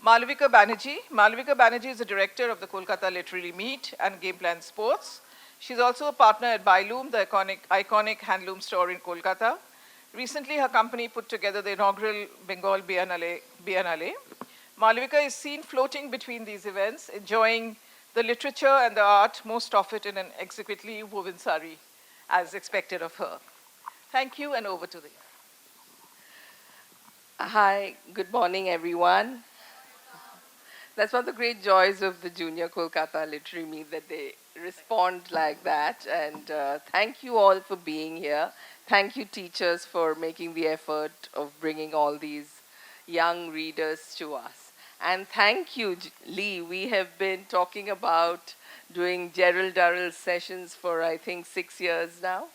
Malavika Banerjee. Malavika Banerjee is the director of the Kolkata Literary Meet and Game Plan Sports. She's also a partner at Bailoom, the iconic handloom store in Kolkata. Recently, her company put together the inaugural Bengal Biennale. Malavika is seen floating between these events, enjoying the literature and the art, most of it in an exquisitely woven sari, as expected of her. Thank you, and over to you. Hi, good morning, everyone. That's one of the great joys of the Junior Kolkata Literary Meet, that they respond like that. And thank you all for being here. Thank you, teachers, for making the effort of bringing all these young readers to us. And thank you, Lee. We have been talking about doing Gerald Durrell sessions for, I think, 6 years now.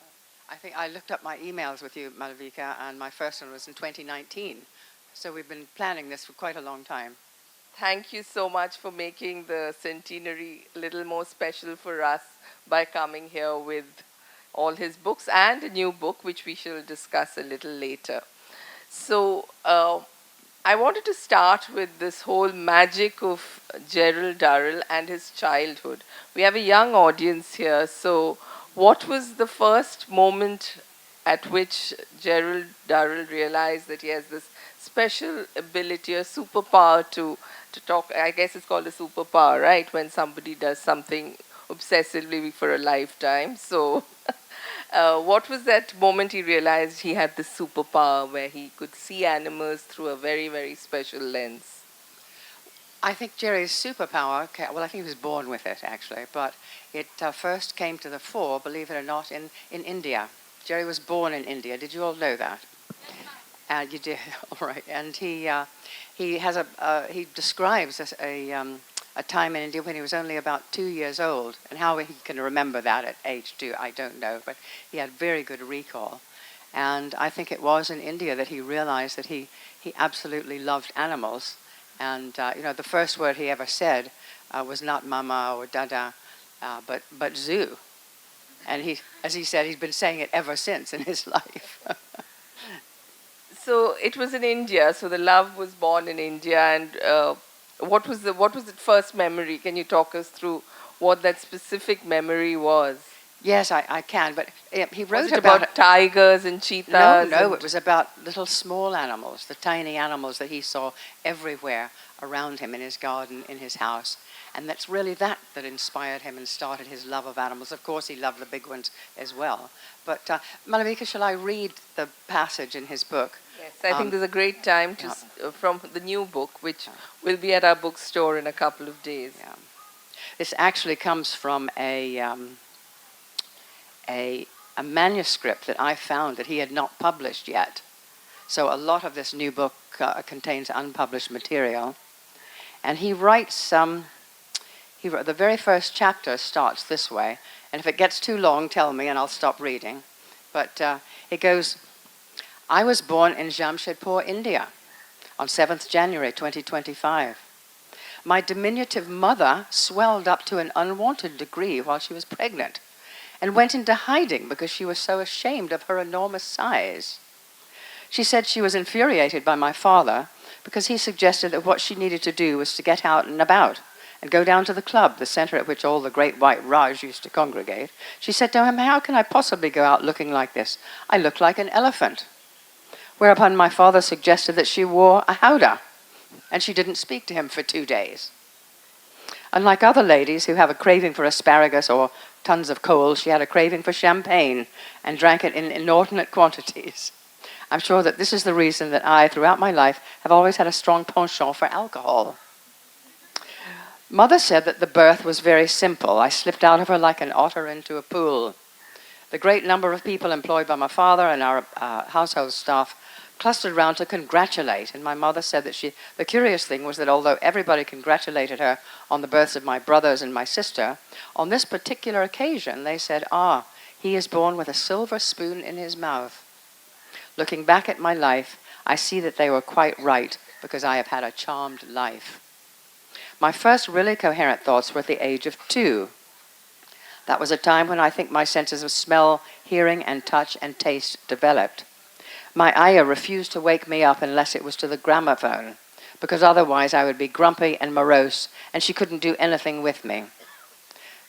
I think I looked up my emails with you, Malavika, and my first one was in 2019. So we've been planning this for quite a long time. Thank you so much for making the centenary a little more special for us by coming here with all his books and a new book, which we shall discuss a little later. So I wanted to start with this whole magic of Gerald Durrell and his childhood. We have a young audience here, so what was the first moment at which Gerald Durrell realized that he has this special ability, a superpower to talk? I guess it's called a superpower, right? When somebody does something obsessively for a lifetime. So what was that moment he realized he had this superpower where he could see animals through a very, very special lens? I think Jerry's superpower, well, I think he was born with it, actually, but it first came to the fore, believe it or not, in India. Jerry was born in India. Did you all know that? You did, all right. And he describes a time in India when he was only about 2 years old, and how he can remember that at age 2, I don't know, but he had very good recall. And I think it was in India that he realized that he absolutely loved animals. And the first word he ever said was not mama or dada, but zoo. And he, as he said, he's been saying it ever since in his life. So it was in India. So the love was born in India. And what was the first memory? Can you talk us through what that specific memory was? Yes, I can. But he wrote was it about tigers and cheetahs. No, it was about little small animals, the tiny animals that he saw everywhere around him, in his garden, in his house. And that's really that inspired him and started his love of animals. Of course, he loved the big ones as well. But Malavika, shall I read the passage in his book? Yes, I think there's a great time to from the new book, which will be at our bookstore in a couple of days. Yeah. This actually comes from a manuscript that I found that he had not published yet. So a lot of this new book contains unpublished material. And he writes, the very first chapter starts this way. And if it gets too long, tell me and I'll stop reading. But it goes, I was born in Jamshedpur, India, on 7th January 2025. My diminutive mother swelled up to an unwanted degree while she was pregnant, and went into hiding because she was so ashamed of her enormous size. She said she was infuriated by my father because he suggested that what she needed to do was to get out and about and go down to the club, the center at which all the great white Raj used to congregate. She said to him, how can I possibly go out looking like this? I look like an elephant. Whereupon my father suggested that she wore a howdah, and she didn't speak to him for 2 days. Unlike other ladies who have a craving for asparagus or tons of coal, she had a craving for champagne and drank it in inordinate quantities. I'm sure that this is the reason that I, throughout my life, have always had a strong penchant for alcohol. Mother said that the birth was very simple. I slipped out of her like an otter into a pool. The great number of people employed by my father and our household staff clustered round to congratulate, and my mother said that the curious thing was that although everybody congratulated her on the births of my brothers and my sister, on this particular occasion they said, he is born with a silver spoon in his mouth. Looking back at my life, I see that they were quite right, because I have had a charmed life. My first really coherent thoughts were at the age of 2. That was a time when I think my senses of smell, hearing, and touch and taste developed. My ayah refused to wake me up unless it was to the gramophone, because otherwise I would be grumpy and morose, and she couldn't do anything with me.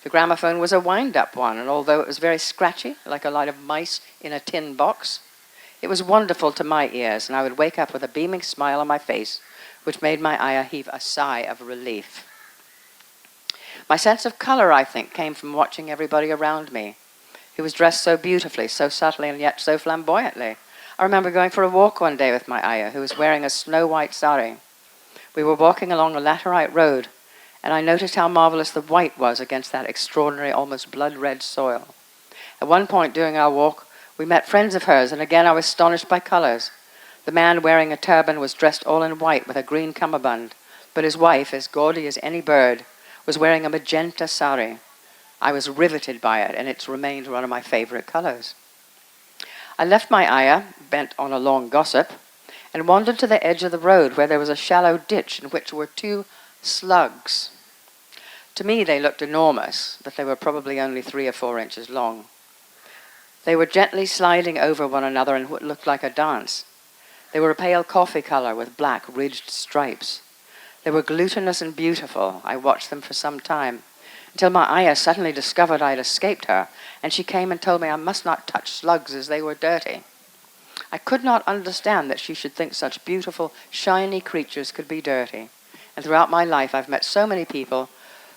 The gramophone was a wind-up one, and although it was very scratchy, like a lot of mice in a tin box, it was wonderful to my ears, and I would wake up with a beaming smile on my face, which made my ayah heave a sigh of relief. My sense of color, I think, came from watching everybody around me, who was dressed so beautifully, so subtly, and yet so flamboyantly. I remember going for a walk one day with my ayah, who was wearing a snow-white sari. We were walking along a laterite road, and I noticed how marvelous the white was against that extraordinary, almost blood-red soil. At one point during our walk, we met friends of hers, and again I was astonished by colors. The man wearing a turban was dressed all in white with a green cummerbund, but his wife, as gaudy as any bird, was wearing a magenta sari. I was riveted by it, and it's remained one of my favorite colors. I left my ayah, bent on a long gossip, and wandered to the edge of the road where there was a shallow ditch in which were 2 slugs. To me they looked enormous, but they were probably only 3 or 4 inches long. They were gently sliding over one another in what looked like a dance. They were a pale coffee color with black ridged stripes. They were glutinous and beautiful. I watched them for some time, until my ayah suddenly discovered I had escaped her, and she came and told me I must not touch slugs as they were dirty. I could not understand that she should think such beautiful, shiny creatures could be dirty. And throughout my life I've met so many people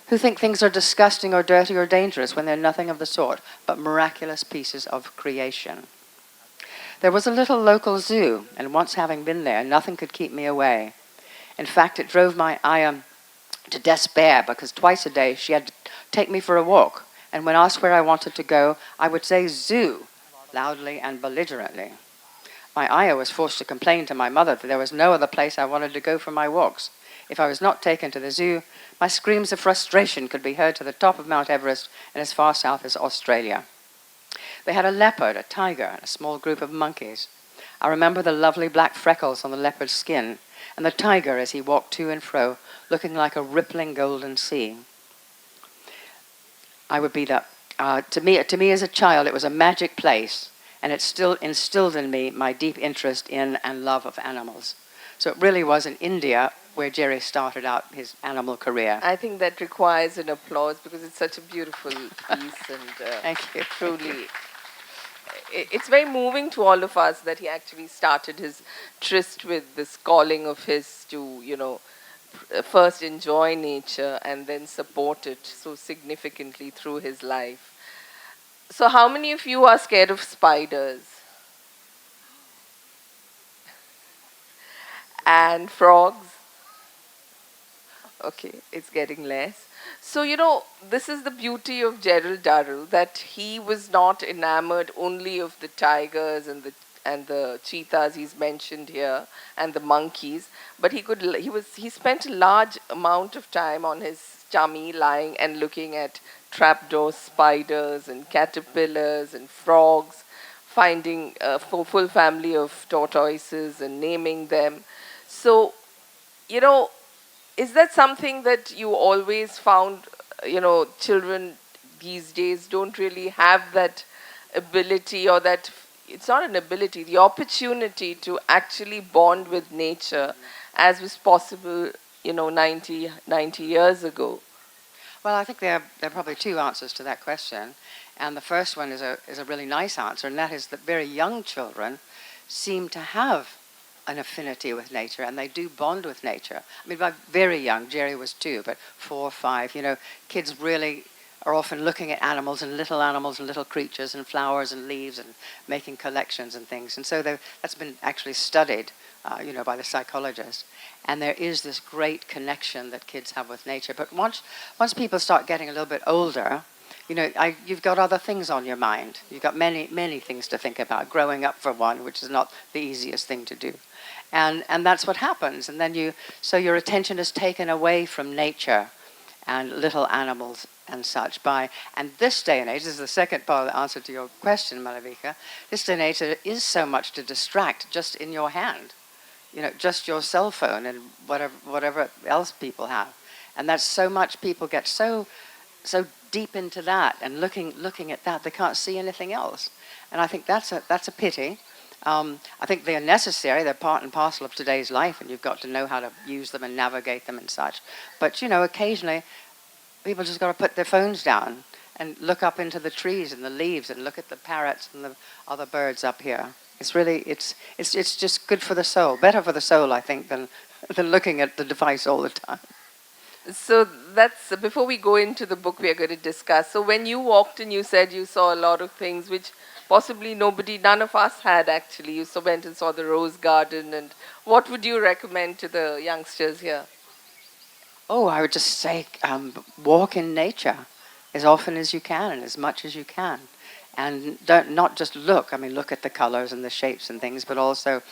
who think things are disgusting or dirty or dangerous when they're nothing of the sort, but miraculous pieces of creation. There was a little local zoo, and once having been there, nothing could keep me away. In fact, it drove my ayah to despair, because twice a day she had to take me for a walk, and when asked where I wanted to go, I would say zoo, loudly and belligerently. My ayah was forced to complain to my mother that there was no other place I wanted to go for my walks. If I was not taken to the zoo, my screams of frustration could be heard to the top of Mount Everest and as far south as Australia. They had a leopard, a tiger, and a small group of monkeys. I remember the lovely black freckles on the leopard's skin, and the tiger as he walked to and fro, looking like a rippling golden sea. I would be that. To me as a child, it was a magic place, and it still instilled in me my deep interest in and love of animals. So it really was in India where Jerry started out his animal career. I think that requires an applause because it's such a beautiful piece and Thank you. truly, it's very moving to all of us that he actually started his tryst with this calling of his to, first enjoy nature and then support it so significantly through his life. So how many of you are scared of spiders? And frogs? Okay, it's getting less. So, this is the beauty of Gerald Durrell, that he was not enamored only of the tigers and the cheetahs he's mentioned here and the monkeys, but he spent a large amount of time on his tummy lying and looking at trapdoor spiders and caterpillars and frogs, finding a full family of tortoises and naming them. So, is that something that you always found, children these days don't really have that ability, or that, it's not an ability, the opportunity to actually bond with nature as was possible, 90 years ago? Well, I think there are probably 2 answers to that question. And the first one is a really nice answer, and that is that very young children seem to have an affinity with nature, and they do bond with nature. I mean, by very young, Jerry was 2, but 4 or 5, kids really are often looking at animals and little creatures and flowers and leaves and making collections and things. And so that's been actually studied, by the psychologists. And there is this great connection that kids have with nature. But once people start getting a little bit older, you've got other things on your mind. You've got many, many things to think about, growing up for one, which is not the easiest thing to do. And that's what happens. And then so your attention is taken away from nature and little animals and such and this day and age, this is the second part of the answer to your question, Malavika, this day and age there is so much to distract just in your hand, just your cell phone and whatever else people have. And that's so much, people get so deep into that and looking at that, they can't see anything else. And I think that's a pity. I think they are necessary. They're part and parcel of today's life, and you've got to know how to use them and navigate them and such. But, occasionally people just got to put their phones down and look up into the trees and the leaves and look at the parrots and the other birds up here. It's really, it's just good for the soul. Better for the soul, I think, than looking at the device all the time. So that's, before we go into the book we are going to discuss. So when you walked in, you said you saw a lot of things which possibly none of us had actually. You went and saw the rose garden, and what would you recommend to the youngsters here? Oh, I would just say walk in nature as often as you can and as much as you can. And not just look. I mean, look at the colors and the shapes and things, but also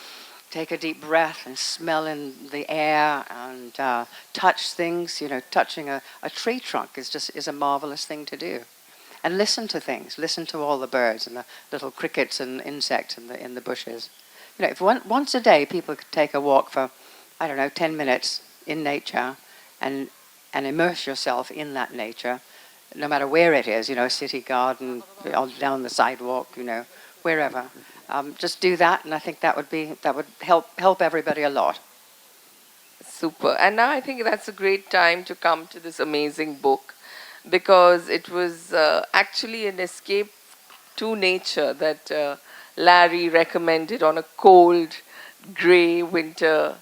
take a deep breath and smell in the air and touch things. Touching a tree trunk is a marvelous thing to do. And listen to things. Listen to all the birds and the little crickets and insects in the bushes. If once a day people could take a walk for, 10 minutes in nature and immerse yourself in that nature, no matter where it is, a city garden, down the sidewalk, wherever. Just do that, and I think that would help everybody a lot. Super. And now I think that's a great time to come to this amazing book, because it was actually an escape to nature that Larry recommended on a cold, grey winter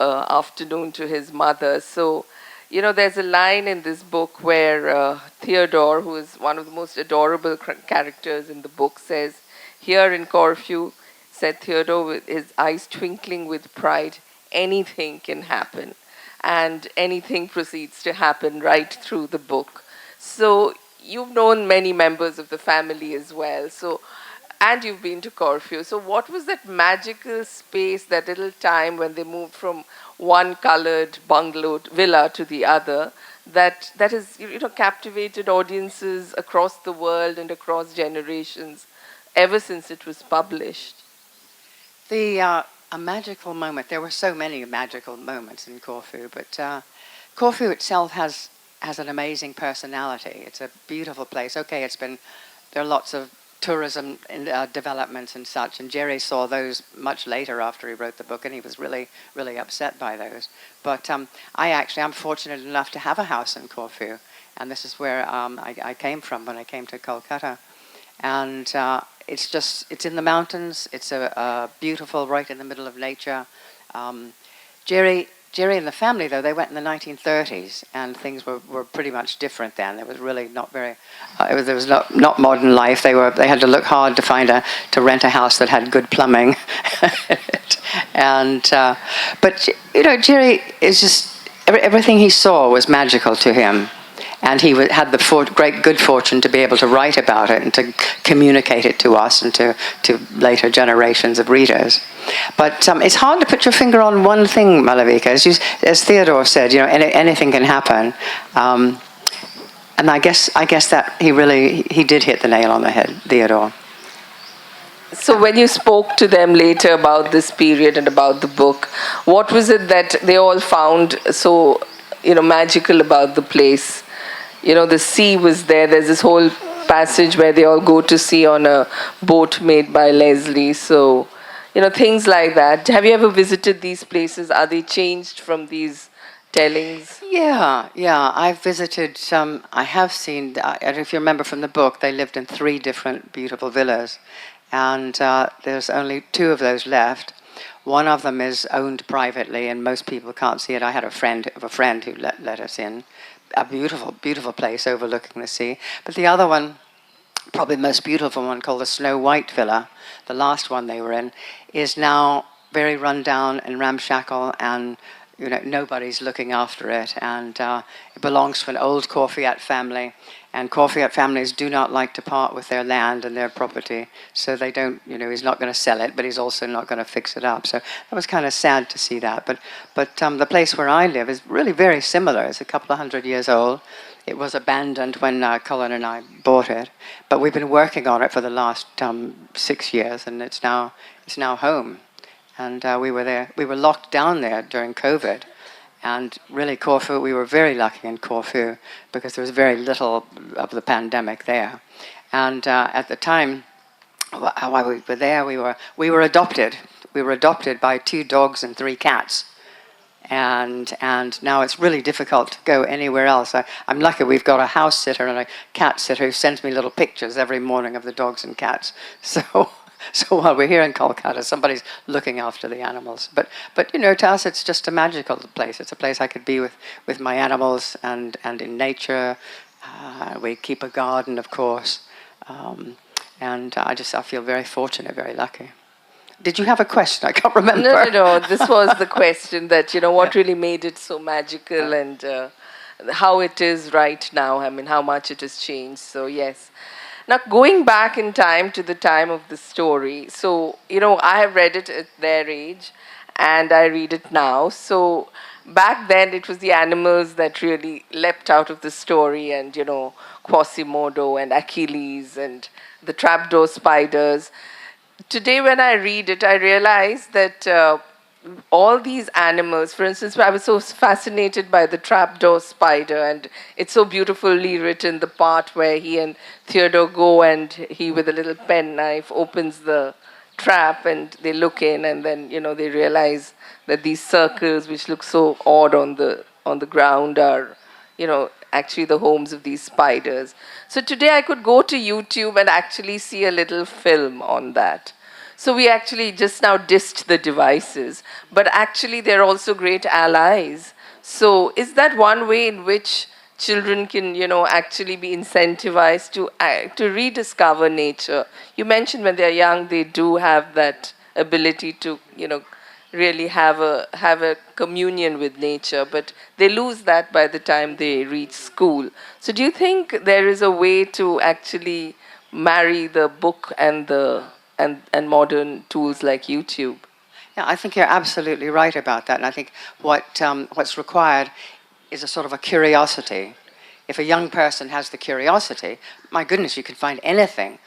afternoon to his mother. So, there's a line in this book where Theodore, who is one of the most adorable characters in the book, says, "Here in Corfu," said Theodore, with his eyes twinkling with pride, "anything can happen." And anything proceeds to happen right through the book. So you've known many members of the family as well. And you've been to Corfu. So what was that magical space, that little time when they moved from one colored villa to the other, that has captivated audiences across the world and across generations ever since it was published? A magical moment. There were so many magical moments in Corfu, but Corfu itself has an amazing personality. It's a beautiful place. Okay, there are lots of tourism developments and such, and Jerry saw those much later after he wrote the book, and he was really, really upset by those. But I'm fortunate enough to have a house in Corfu, and this is where I came from when I came to Kolkata. And it's in the mountains. It's a beautiful, right in the middle of nature. Jerry and the family, though, they went in the 1930s, and things were pretty much different then. There was really not very, there was not modern life. They had to look hard to rent a house that had good plumbing. And but Jerry is just everything he saw was magical to him. And he had the great good fortune to be able to write about it and to communicate it to us and to later generations of readers. But it's hard to put your finger on one thing, Malavika. As Theodore said, anything can happen. And I guess that he did hit the nail on the head, Theodore. So when you spoke to them later about this period and about the book, what was it that they all found so magical about the place? The sea was there. There's this whole passage where they all go to sea on a boat made by Leslie. So, things like that. Have you ever visited these places? Are they changed from these tellings? Yeah. I've visited some. I have seen, if you remember from the book, they lived in 3 different beautiful villas. And there's only 2 of those left. One of them is owned privately, and most people can't see it. I had a friend who let us in. A beautiful, beautiful place overlooking the sea. But the other one, probably the most beautiful one, called the Snow White Villa, the last one they were in, is now very run down and ramshackle, and nobody's looking after it. And it belongs to an old Corfiat family, and Corfiat families do not like to part with their land and their property, so they don't. He's not going to sell it, but he's also not going to fix it up. So that was kind of sad to see that. But the place where I live is really very similar. It's a couple of 100 years old. It was abandoned when Colin and I bought it, but we've been working on it for the last 6 years, and it's now home. And we were locked down there during COVID. And really, Corfu, we were very lucky in Corfu because there was very little of the pandemic there. And at the time, while we were there, we were adopted. We were adopted by 2 dogs and 3 cats. And now it's really difficult to go anywhere else. I'm lucky we've got a house sitter and a cat sitter who sends me little pictures every morning of the dogs and cats. So while we're here in Kolkata, somebody's looking after the animals. But to us, it's just a magical place. It's a place I could be with my animals and in nature. We keep a garden, of course. And I feel very fortunate, very lucky. Did you have a question? I can't remember. No. This was the question that, what really made it so magical and how it is right now. I mean, how much it has changed. So, yes. Now, going back in time to the time of the story. So, I have read it at their age and I read it now. So, back then it was the animals that really leapt out of the story and, Quasimodo and Achilles and the trapdoor spiders. Today, when I read it, I realize that all these animals, for instance, I was so fascinated by the trapdoor spider, and it's so beautifully written, the part where he and Theodore go and he, with a little penknife, opens the trap and they look in, and then, they realize that these circles, which look so odd on the ground, are, actually the homes of these spiders. So today I could go to YouTube and actually see a little film on that. So we actually just now dissed the devices, but actually they're also great allies. So is that one way in which children can, actually be incentivized to rediscover nature? You mentioned when they're young, they do have that ability to, really have a communion with nature, but they lose that by the time they reach school. So do you think there is a way to actually marry the book and and modern tools like YouTube? Yeah, I think you're absolutely right about that. And I think what's required is a sort of a curiosity. If a young person has the curiosity, my goodness, you can find anything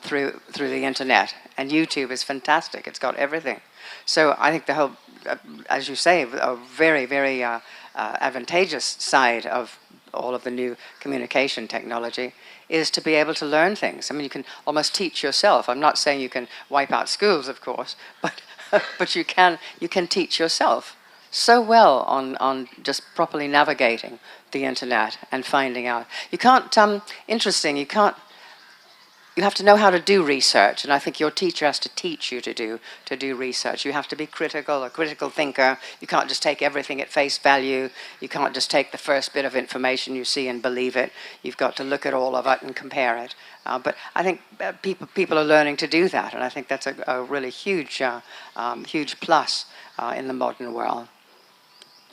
through the internet. And YouTube is fantastic. It's got everything. So I think the whole, as you say, a very, very advantageous side of all of the new communication technology is to be able to learn things. I mean, you can almost teach yourself. I'm not saying you can wipe out schools, of course, but you can teach yourself so well on just properly navigating the internet and finding out. You can't, interesting, you have to know how to do research, and I think your teacher has to teach you to do research. You have to be critical, a critical thinker. You can't just take everything at face value. You can't just take the first bit of information you see and believe it. You've got to look at all of it and compare it. But I think people are learning to do that, and I think that's a really huge plus in the modern world.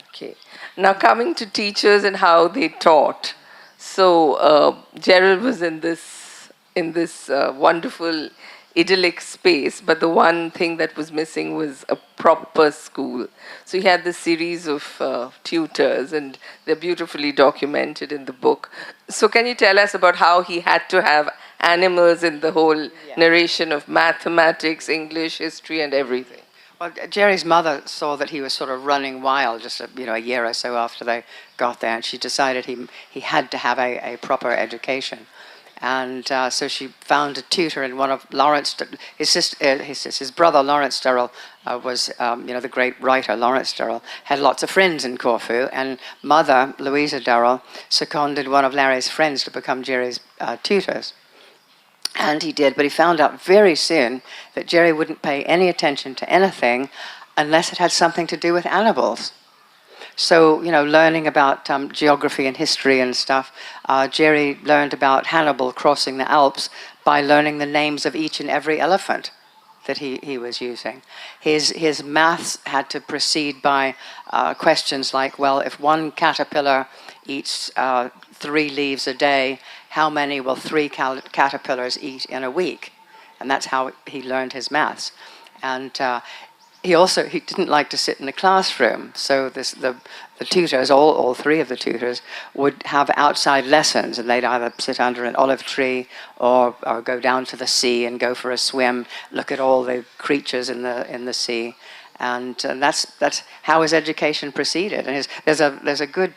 Okay. Now coming to teachers and how they taught. So Gerald was in this wonderful idyllic space, but the one thing that was missing was a proper school. So he had this series of tutors, and they're beautifully documented in the book. So can you tell us about how he had to have animals in the whole narration of mathematics, English, history, and everything? Well, Jerry's mother saw that he was sort of running wild just a year or so after they got there, and she decided he had to have a proper education. And so she found a tutor in one of Lawrence, his brother Lawrence Durrell was, the great writer Lawrence Durrell, had lots of friends in Corfu, and mother, Louisa Durrell, seconded one of Larry's friends to become Jerry's tutors. And he did, but he found out very soon that Jerry wouldn't pay any attention to anything unless it had something to do with animals. So, learning about geography and history and stuff, Jerry learned about Hannibal crossing the Alps by learning the names of each and every elephant that he was using. His maths had to proceed by questions like, well, if one caterpillar eats 3 leaves a day, how many will 3 caterpillars eat in a week? And that's how he learned his maths. And he didn't like to sit in the classroom, so the tutors, all 3 of the tutors, would have outside lessons, and they'd either sit under an olive tree or go down to the sea and go for a swim, look at all the creatures in the sea, and that's how his education proceeded. And there's a good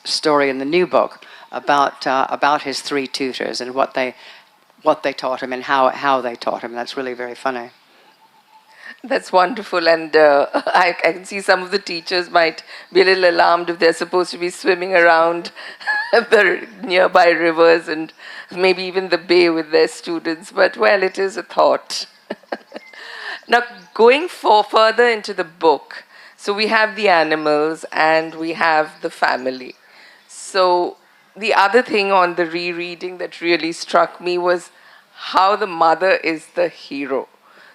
story in the new book about his 3 tutors and what what they taught him and how they taught him. That's really very funny. That's wonderful, and I can see some of the teachers might be a little alarmed if they're supposed to be swimming around the nearby rivers and maybe even the bay with their students, but well, it is a thought. Now, going further into the book, so we have the animals and we have the family. So the other thing on the rereading that really struck me was how the mother is the hero.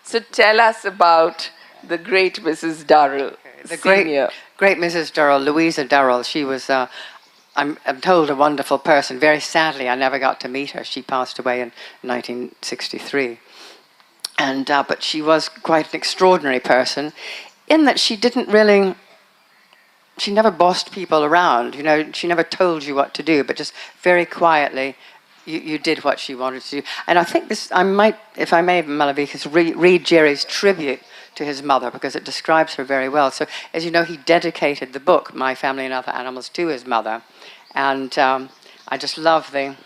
So tell us about the great Mrs. Durrell, The Senior. great Mrs. Durrell, Louisa Durrell. She was, I'm told, a wonderful person. Very sadly, I never got to meet her. She passed away in 1963. And but she was quite an extraordinary person, in that she didn't really. She never bossed people around. You know, she never told you what to do, but just very quietly, you did what she wanted to do. And I think this, I might, if I may, Malavika, read Jerry's tribute to his mother, because it describes her very well. So, as you know, he dedicated the book, My Family and Other Animals, to his mother. And I just love the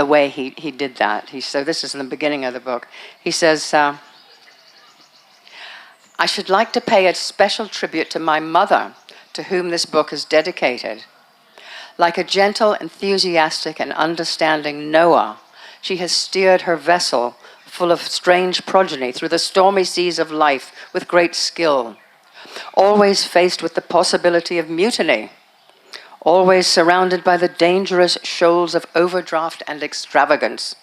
way he did that. So this is in the beginning of the book. He says, I should like to pay a special tribute to my mother, to whom this book is dedicated. Like a gentle, enthusiastic, and understanding Noah, she has steered her vessel full of strange progeny through the stormy seas of life with great skill, always faced with the possibility of mutiny, always surrounded by the dangerous shoals of overdraft and extravagance,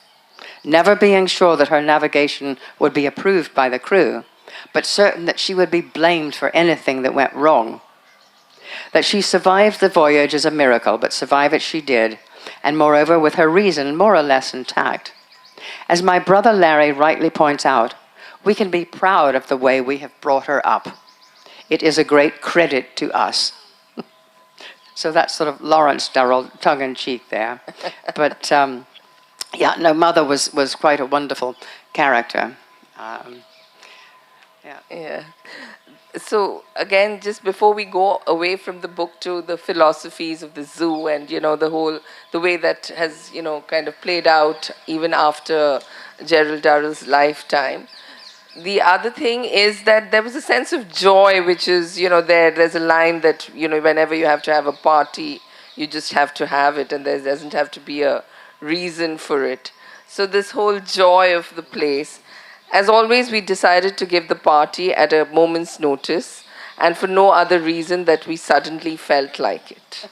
never being sure that her navigation would be approved by the crew, but certain that she would be blamed for anything that went wrong. That she survived the voyage is a miracle, but survive it she did, and moreover with her reason more or less intact. As my brother Larry rightly points out, we can be proud of the way we have brought her up. It is a great credit to us. So that's sort of Lawrence Durrell, tongue-in-cheek there. But, yeah, no, Mother was quite a wonderful character. Yeah. So again, just before we go away from the book to the philosophies of the zoo and, the way that has, kind of played out even after Gerald Durrell's lifetime, the other thing is that there was a sense of joy, which is, there's a line that, whenever you have to have a party, you just have to have it, and there doesn't have to be a reason for it. So this whole joy of the place. As always, we decided to give the party at a moment's notice, and for no other reason that we suddenly felt like it.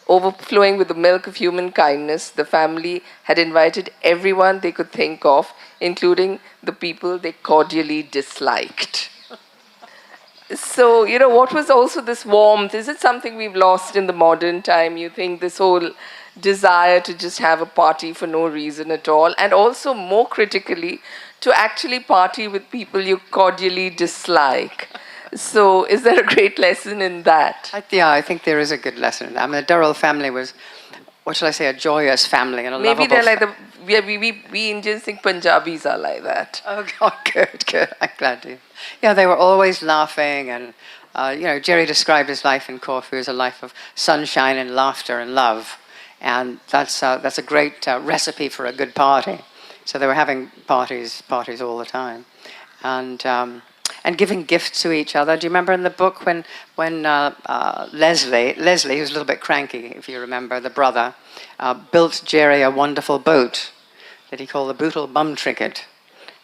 Overflowing with the milk of human kindness, the family had invited everyone they could think of, including the people they cordially disliked. So, what was also this warmth? Is it something we've lost in the modern time? You think this whole desire to just have a party for no reason at all, and also more critically, to actually party with people you cordially dislike. So is there a great lesson in that? I think there is a good lesson in that. I mean, the Durrell family was, what shall I say, a joyous family and a Maybe lovable... they're like we Indians think Punjabis are like that. Oh, God, good. I'm glad to. Yeah, they were always laughing, and, Jerry described his life in Corfu as a life of sunshine and laughter and love. And that's a great recipe for a good party. So they were having parties all the time. And giving gifts to each other. Do you remember in the book when Leslie, who's a little bit cranky, if you remember, the brother, built Jerry a wonderful boat that he called the Bootle Bum Trinket.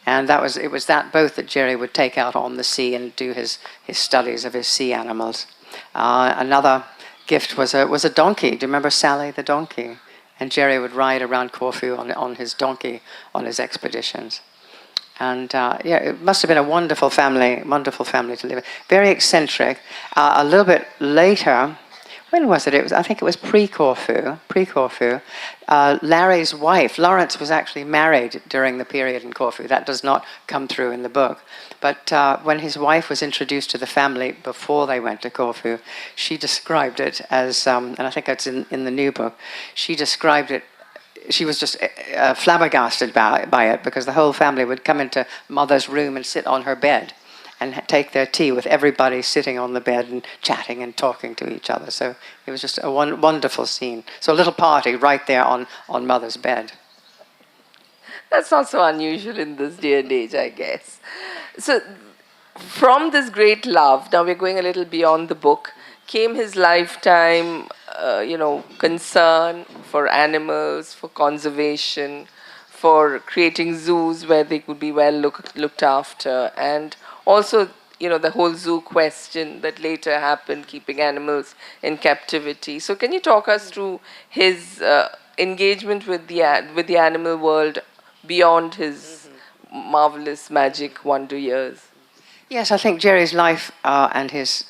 And it was that boat that Jerry would take out on the sea and do his studies of his sea animals. Another gift was a donkey. Do you remember Sally the donkey? And Jerry would ride around Corfu on his donkey on his expeditions. And it must have been a wonderful family to live in. Very eccentric. A little bit later, when was it? I think it was pre-Corfu. Larry's wife, Lawrence, was actually married during the period in Corfu. That does not come through in the book. But when his wife was introduced to the family before they went to Corfu, she described it as, and I think that's in the new book, she described it, she was just flabbergasted by it, because the whole family would come into Mother's room and sit on her bed and take their tea with everybody sitting on the bed and chatting and talking to each other. So it was just a wonderful scene. So a little party right there on Mother's bed. That's not so unusual in this day and age, I guess. So, from this great love, now we're going a little beyond the book, came his lifetime, concern for animals, for conservation, for creating zoos where they could be well looked after, and also, the whole zoo question that later happened, keeping animals in captivity. So, can you talk us through his engagement with the animal world beyond his marvelous magic wonder years? Yes, I think Jerry's life and his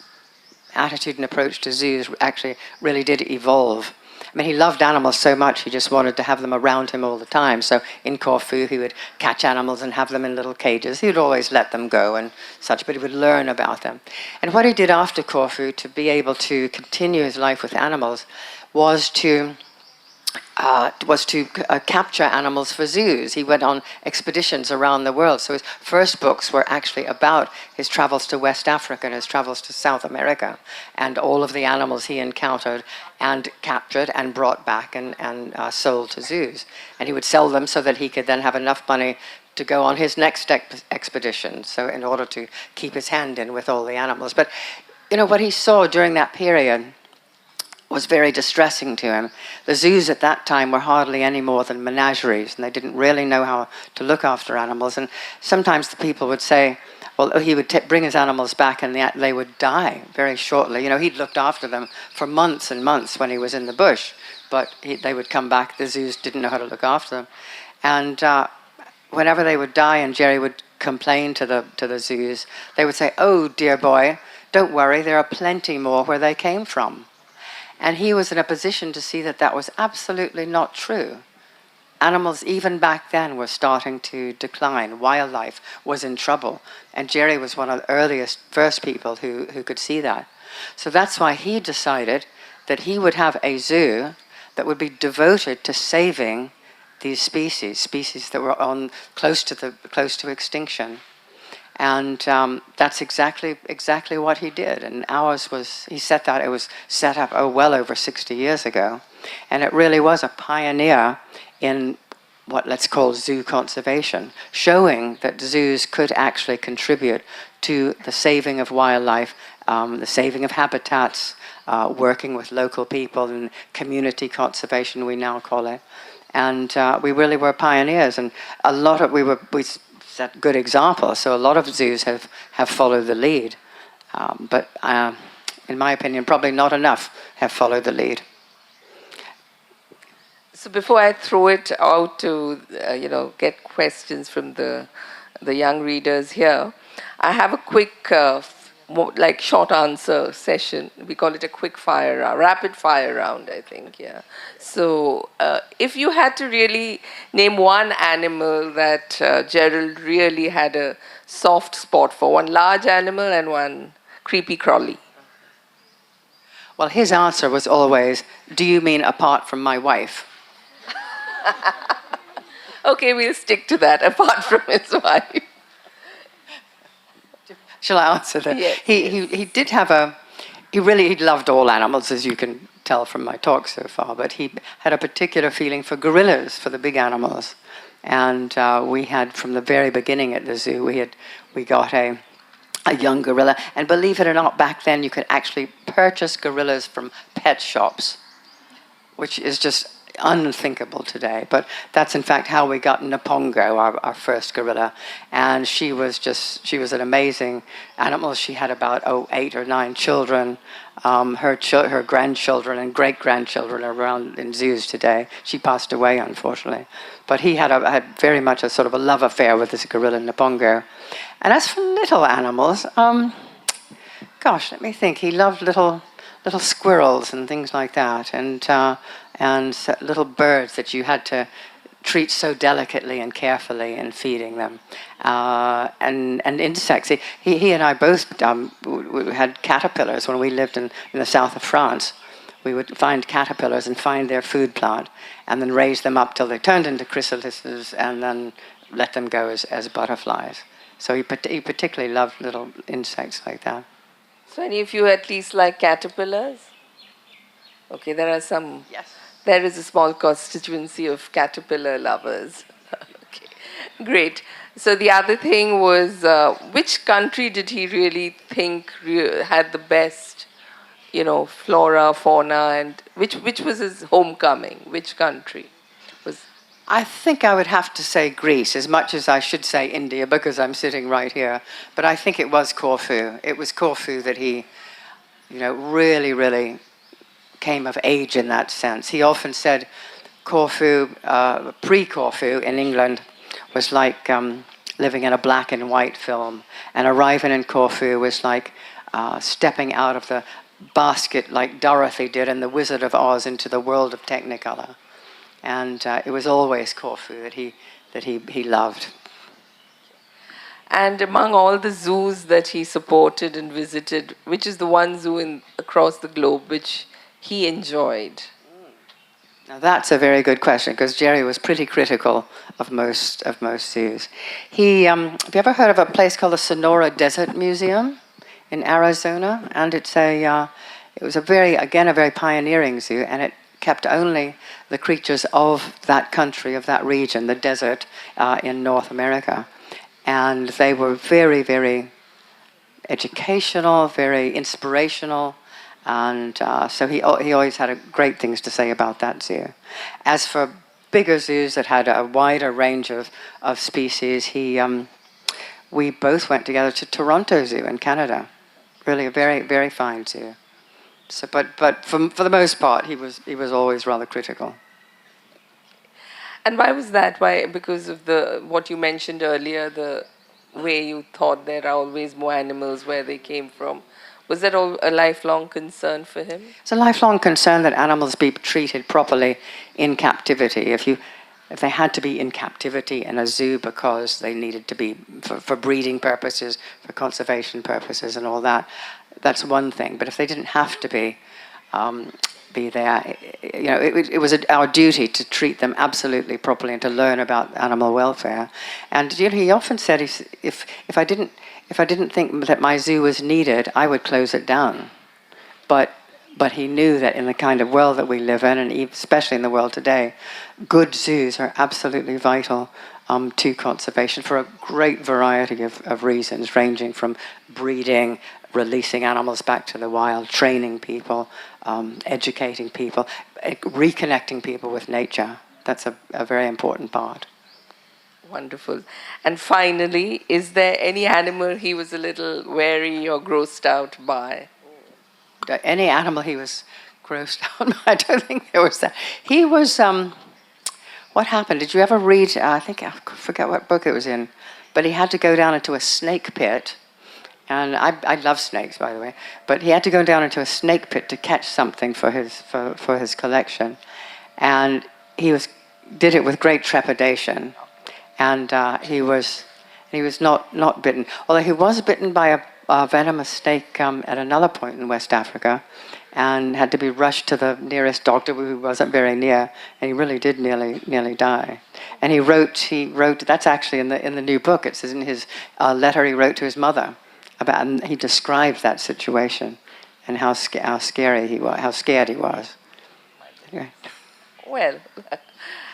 attitude and approach to zoos actually really did evolve. I mean, he loved animals so much, he just wanted to have them around him all the time. So in Corfu, he would catch animals and have them in little cages. He would always let them go and such, but he would learn about them. And what he did after Corfu to be able to continue his life with animals was to capture animals for zoos. He went on expeditions around the world. So his first books were actually about his travels to West Africa and his travels to South America and all of the animals he encountered and captured and brought back and sold to zoos. And he would sell them so that he could then have enough money to go on his next expedition, so in order to keep his hand in with all the animals. But, what he saw during that period was very distressing to him. The zoos at that time were hardly any more than menageries, and they didn't really know how to look after animals. And sometimes the people would say, well, he would bring his animals back and they would die very shortly. He'd looked after them for months and months when he was in the bush, but they would come back. The zoos didn't know how to look after them. And whenever they would die and Jerry would complain to the zoos, they would say, oh, dear boy, don't worry, there are plenty more where they came from. And he was in a position to see that that was absolutely not true. Animals, even back then, were starting to decline. Wildlife was in trouble. And Jerry was one of the first people who could see that. So that's why he decided that he would have a zoo that would be devoted to saving these species that were close to extinction. And that's exactly what he did. And ours was, it was set up, well over 60 years ago. And it really was a pioneer in what let's call zoo conservation, showing that zoos could actually contribute to the saving of wildlife, the saving of habitats, working with local people and community conservation, we now call it. And we really were pioneers. And a lot of, we set good examples, so a lot of zoos have followed the lead. But in my opinion, probably not enough have followed the lead. So before I throw it out to, get questions from the young readers here, I have a quick, short answer session. We call it a quick fire round, rapid fire round, I think, yeah. So if you had to really name one animal that Gerald really had a soft spot for, one large animal and one creepy crawly. Well, his answer was always, do you mean apart from my wife? Okay, we'll stick to that, apart from his wife. Shall I answer that? Yes. He did have he loved all animals, as you can tell from my talk so far, but he had a particular feeling for gorillas, for the big animals. And we had, from the very beginning at the zoo, we got a young gorilla. And believe it or not, back then you could actually purchase gorillas from pet shops, which is just unthinkable today. But that's in fact how we got Napongo, our first gorilla. And she was an amazing animal. She had about 8 or 9 children. Her grandchildren and great-grandchildren are around in zoos today. She passed away, unfortunately. But he had very much a sort of a love affair with this gorilla, Napongo. And as for little animals, gosh, let me think. He loved little squirrels and things like that, and little birds that you had to treat so delicately and carefully in feeding them, and insects. He and I both we had caterpillars when we lived in the south of France. We would find caterpillars and find their food plant, and then raise them up till they turned into chrysalises, and then let them go as butterflies. So he particularly loved little insects like that. So any of you at least like caterpillars? Okay, there are some. Yes. There is a small constituency of caterpillar lovers. Okay. Great. So the other thing was, which country did he really think had the best, flora, fauna, and which was his homecoming? Which country was? I think I would have to say Greece, as much as I should say India, because I'm sitting right here. But I think it was Corfu. It was Corfu that he, really, really came of age in that sense. He often said Corfu, pre-Corfu in England, was like living in a black and white film, and arriving in Corfu was like stepping out of the basket like Dorothy did in The Wizard of Oz into the world of Technicolor. And it was always Corfu that he loved. And among all the zoos that he supported and visited, which is the one zoo across the globe which he enjoyed? Now that's a very good question, because Jerry was pretty critical of most zoos. Have you ever heard of a place called the Sonora Desert Museum in Arizona? And it was a very pioneering zoo, and it kept only the creatures of that country, of that region, the desert in North America. And they were very, very educational, very inspirational. And so he always had great things to say about that zoo. As for bigger zoos that had a wider range of species, we both went together to Toronto Zoo in Canada. Really a very, very fine zoo. So, but for the most part, he was always rather critical. And why was that? Why? Because of what you mentioned earlier, the way you thought there are always more animals where they came from. Was that all a lifelong concern for him? It's a lifelong concern that animals be treated properly in captivity. If they had to be in captivity in a zoo because they needed to be for breeding purposes, for conservation purposes and all that, that's one thing. But if they didn't have to be there, it was our duty to treat them absolutely properly and to learn about animal welfare. And he often said, if I didn't think that my zoo was needed, I would close it down. But he knew that in the kind of world that we live in, and especially in the world today, good zoos are absolutely vital to conservation for a great variety of reasons, ranging from breeding, releasing animals back to the wild, training people, educating people, reconnecting people with nature. That's a very important part. Wonderful. And finally, is there any animal he was a little wary or grossed out by? Any animal he was grossed out by? I don't think there was that. He was, what happened? Did you ever read, I forget what book it was in, but he had to go down into a snake pit. And I love snakes, by the way, but he had to go down into a snake pit to catch something for his collection. And he did it with great trepidation. And he was not bitten, although he was bitten by a venomous snake at another point in West Africa, and had to be rushed to the nearest doctor, who wasn't very near, and he really did nearly die. And he wrote. That's actually in the new book. It says in his letter he wrote to his mother about, and he described that situation and how scared he was. Anyway. Well,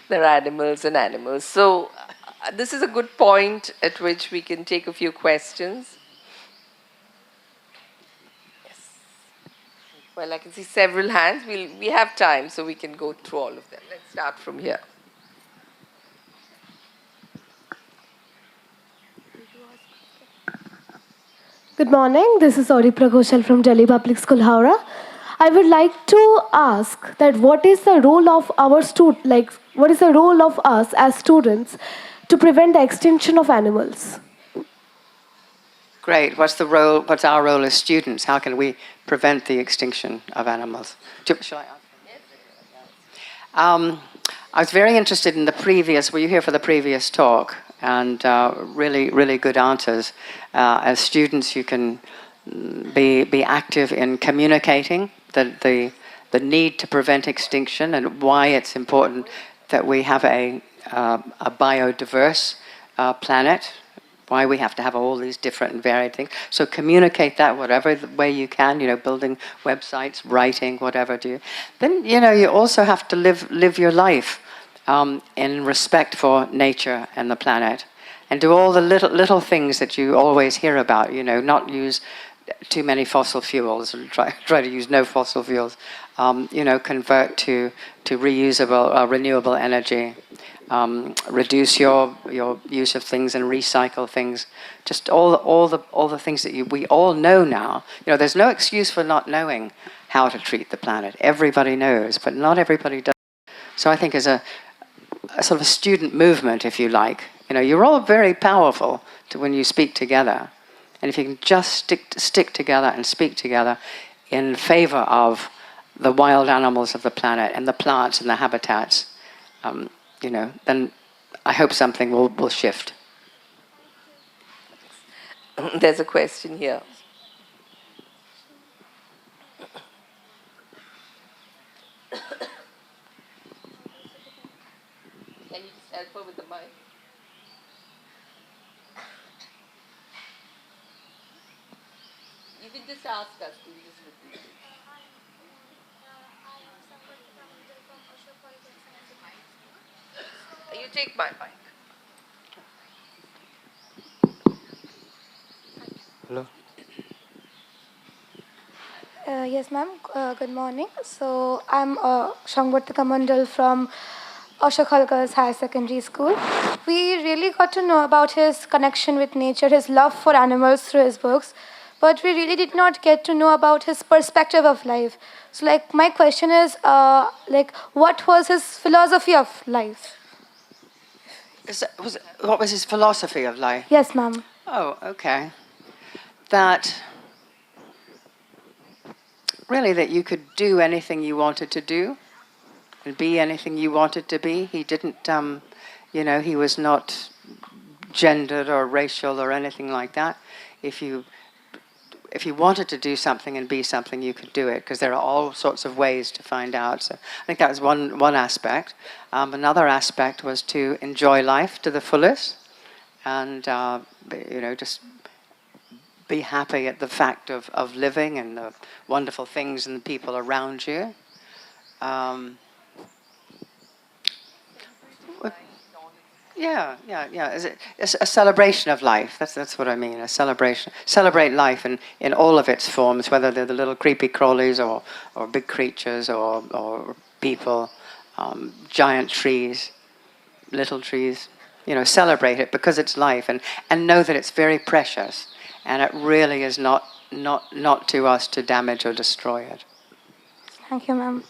there are animals and animals. So this is a good point at which we can take a few questions. Yes. Well, I can see several hands. We have time, so we can go through all of them. Let's start from here. Good morning. This is Audipra Ghoshal from Delhi Public School, Howrah. I would like to ask that what is the role of what is the role of us as students to prevent the extinction of animals? Great. What's our role as students? How can we prevent the extinction of animals? Shall I answer? I was very interested in were you here for the previous talk? And really, really good answers. As students, you can be active in communicating the need to prevent extinction and why it's important that we have a biodiverse planet, why we have to have all these different and varied things. So communicate that whatever way you can, building websites, writing, whatever. Then, you also have to live your life in respect for nature and the planet, and do all the little things that you always hear about. Not use too many fossil fuels, or try to use no fossil fuels. Convert to reusable, renewable energy. Reduce your use of things and recycle things. Just all the things that we all know now. There's no excuse for not knowing how to treat the planet. Everybody knows, but not everybody does. So I think as a sort of a student movement, if you like, you're all very powerful when you speak together. And if you can just stick together and speak together in favor of the wild animals of the planet and the plants and the habitats, then I hope something will shift. There's a question here. Can you just help her with the mic? You can just ask us, can you just repeat it? You take my mic. Hello. Yes, ma'am. Good morning. So I'm Shangvartika Mandal from Ashok Khalkar's Higher Secondary School. We really got to know about his connection with nature, his love for animals through his books, but we really did not get to know about his perspective of life. So, my question is, what was his philosophy of life? What was his philosophy of life? Yes, ma'am. Oh, okay. That you could do anything you wanted to do and be anything you wanted to be. He didn't, he was not gendered or racial or anything like that. If you wanted to do something and be something, you could do it, because there are all sorts of ways to find out. So I think that was one aspect. Another aspect was to enjoy life to the fullest, and just be happy at the fact of living and the wonderful things and the people around you. Yeah. It's a celebration of life. That's what I mean. A celebration. Celebrate life in all of its forms, whether they're the little creepy crawlies or big creatures or people, giant trees, little trees. Celebrate it because it's life, and know that it's very precious, and it really is not to us to damage or destroy it. Thank you, ma'am.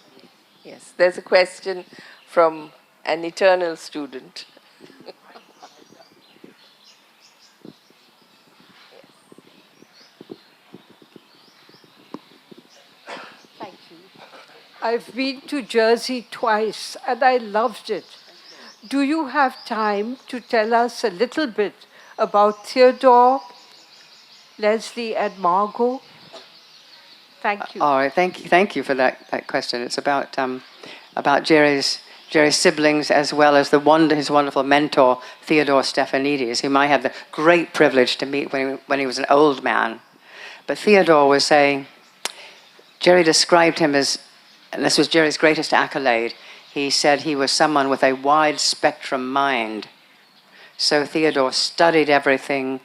Yes, there's a question from an eternal student. Thank you. I've been to Jersey twice and I loved it. Do you have time to tell us a little bit about Theodore, Leslie, and Margot? Thank you. All right, thank you for that question. It's about Jerry's siblings, as well as his wonderful mentor, Theodore Stephanides, whom I had the great privilege to meet when he was an old man. But Theodore was saying, Jerry described him as, and this was Jerry's greatest accolade, he said he was someone with a wide spectrum mind. So Theodore studied everything,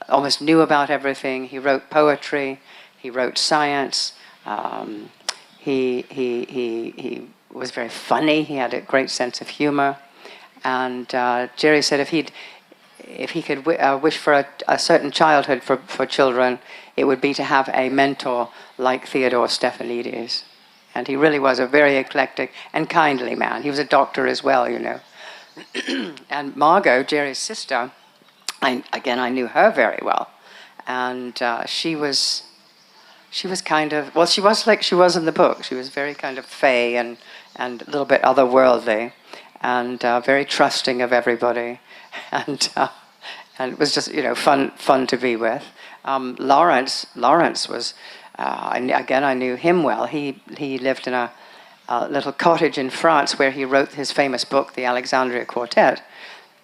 almost knew about everything. He wrote poetry, he wrote science, he was very funny, he had a great sense of humor. And Jerry said if he could wish for a certain childhood for children, it would be to have a mentor like Theodore Stephanides. And he really was a very eclectic and kindly man. He was a doctor as well, And Margot, Jerry's sister, I knew her very well. And she was kind of, well, she was like she was in the book. She was very kind of fey and a little bit otherworldly, and very trusting of everybody. And it was just, fun to be with. Lawrence was, I knew him well. He lived in a little cottage in France where he wrote his famous book, The Alexandria Quartet.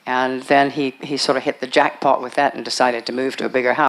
And then he sort of hit the jackpot with that and decided to move to a bigger house.